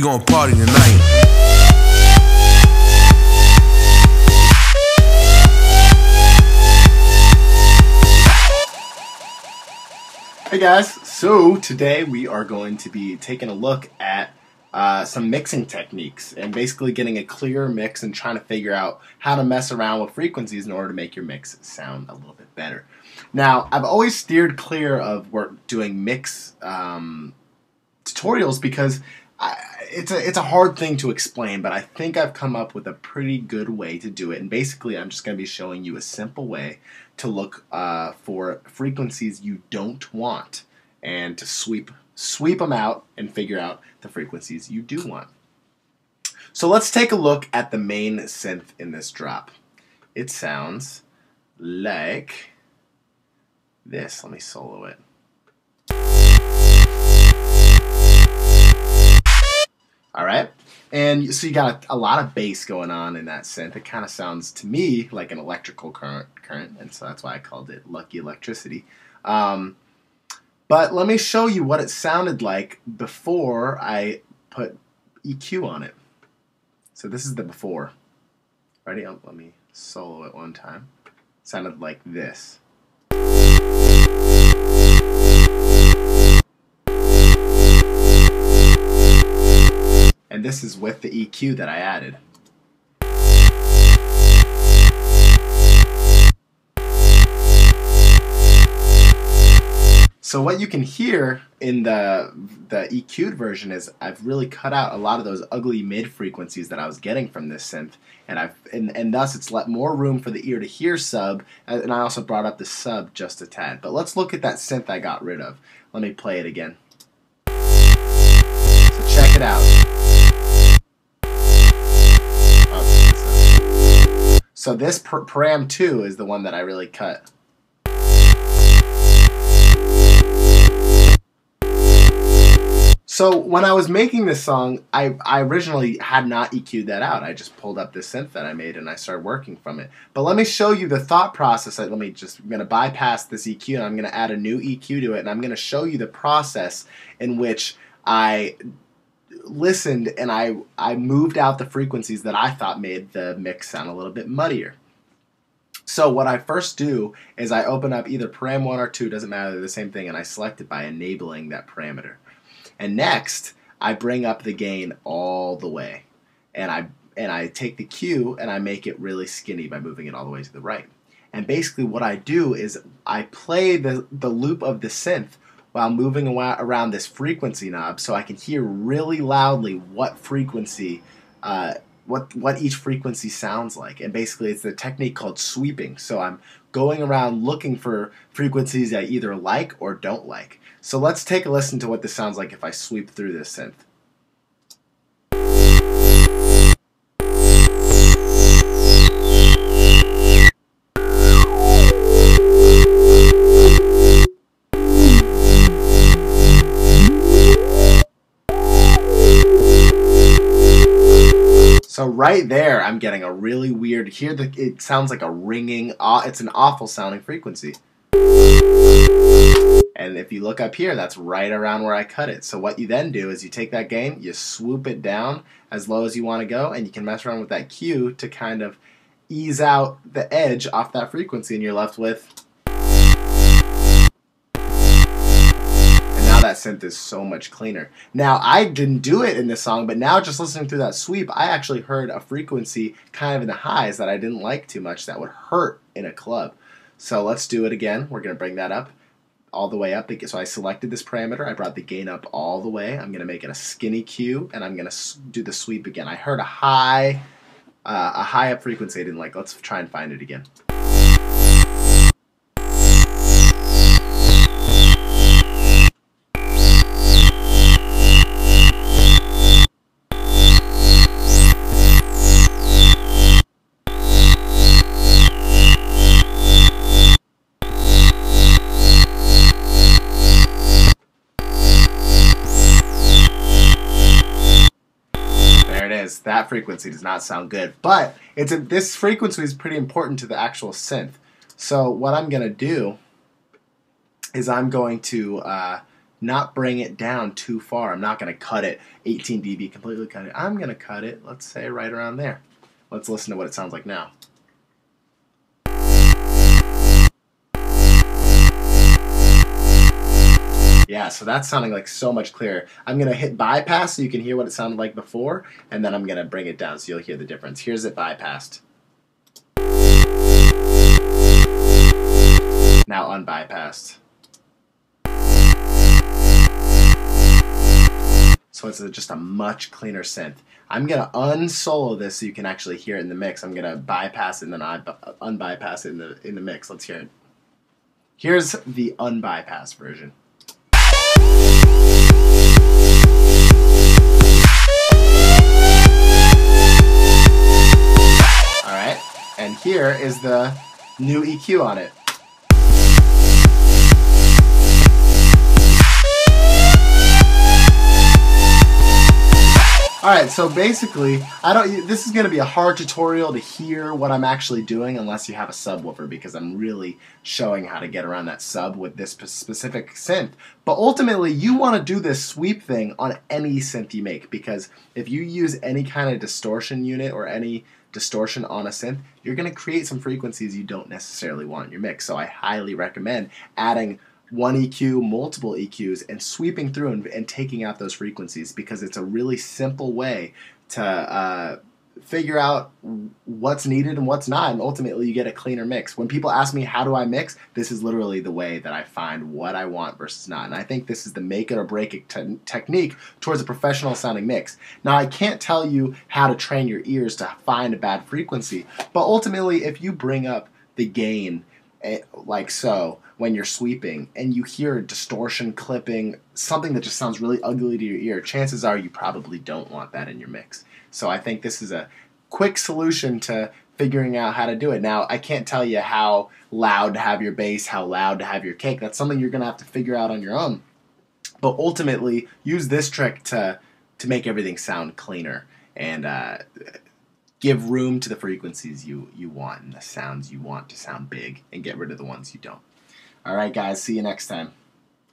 gonna party tonight. Hey guys, so today we are going to be taking a look at some mixing techniques and basically getting a clearer mix and trying to figure out how to mess around with frequencies in order to make your mix sound a little bit better. Now, I've always steered clear of doing mix tutorials because it's a hard thing to explain, but I think I've come up with a pretty good way to do it. And basically, I'm just going to be showing you a simple way to look for frequencies you don't want and to sweep them out and figure out the frequencies you do want. So let's take a look at the main synth in this drop. It sounds like this. Let me solo it. Alright, and so you got a lot of bass going on in that synth. It kind of sounds to me like an electrical current, and so that's why I called it Lucky Electricity. But let me show you what it sounded like before I put EQ on it. So this is the before. Ready? Let me solo it one time. It sounded like this. And this is with the EQ that I added. So what you can hear in the EQ'd version is I've really cut out a lot of those ugly mid frequencies that I was getting from this synth, and thus it's let more room for the ear to hear sub, and I also brought up the sub just a tad. But let's look at that synth I got rid of. Let me play it again. So check it out. So this param 2 is the one that I really cut. So when I was making this song, I originally had not EQ'd that out. I just pulled up this synth that I made and I started working from it. But let me show you the thought process. I'm going to bypass this EQ and I'm going to add a new EQ to it, and I'm going to show you the process in which I listened and I moved out the frequencies that I thought made the mix sound a little bit muddier. So what I first do is I open up either param 1 or 2, doesn't matter, they're the same thing, and I select it by enabling that parameter. And next, I bring up the gain all the way, and I take the Q and I make it really skinny by moving it all the way to the right. And basically what I do is I play the loop of the synth while moving around this frequency knob, so I can hear really loudly what frequency, what each frequency sounds like. And basically it's the technique called sweeping. So I'm going around looking for frequencies I either like or don't like. So let's take a listen to what this sounds like if I sweep through this synth. So right there, I'm getting a really weird, it sounds like a ringing, it's an awful sounding frequency. And if you look up here, that's right around where I cut it. So what you then do is you take that gain, you swoop it down as low as you want to go, and you can mess around with that Q to kind of ease out the edge off that frequency, and you're left with... Now that synth is so much cleaner. Now, I didn't do it in this song, but now just listening through that sweep, I actually heard a frequency kind of in the highs that I didn't like too much that would hurt in a club. So let's do it again. We're going to bring that up all the way up. So I selected this parameter. I brought the gain up all the way. I'm going to make it a skinny Q, and I'm going to do the sweep again. I heard a high up frequency I didn't like. Let's try and find it again. That frequency does not sound good, but this frequency is pretty important to the actual synth. So what I'm going to do is I'm going to not bring it down too far. I'm not going to cut it 18 dB, completely cut it. I'm going to cut it, let's say, right around there. Let's listen to what it sounds like now. Yeah, so that's sounding like so much clearer. I'm going to hit bypass so you can hear what it sounded like before, and then I'm going to bring it down so you'll hear the difference. Here's it bypassed. Now unbypassed. So it's just a much cleaner synth. I'm going to unsolo this so you can actually hear it in the mix. I'm going to bypass it and then unbypass it in the mix. Let's hear it. Here's the unbypassed version. Alright, and here is the new EQ on it. Alright, so basically, this is going to be a hard tutorial to hear what I'm actually doing unless you have a subwoofer, because I'm really showing how to get around that sub with this specific synth. But ultimately, you want to do this sweep thing on any synth you make, because if you use any kind of distortion unit or any distortion on a synth, you're going to create some frequencies you don't necessarily want in your mix. So I highly recommend adding one EQ, multiple EQs, and sweeping through and taking out those frequencies, because it's a really simple way to figure out what's needed and what's not, and ultimately you get a cleaner mix. When people ask me how do I mix, this is literally the way that I find what I want versus not, and I think this is the make it or break it technique towards a professional sounding mix. Now I can't tell you how to train your ears to find a bad frequency, but ultimately if you bring up the gain like so when you're sweeping and you hear distortion, clipping, something that just sounds really ugly to your ear, chances are you probably don't want that in your mix. So I think this is a quick solution to figuring out how to do it. Now, I can't tell you how loud to have your bass, how loud to have your kick. That's something you're going to have to figure out on your own. But ultimately, use this trick to make everything sound cleaner and give room to the frequencies you want and the sounds you want to sound big, and get rid of the ones you don't. All right, guys, see you next time.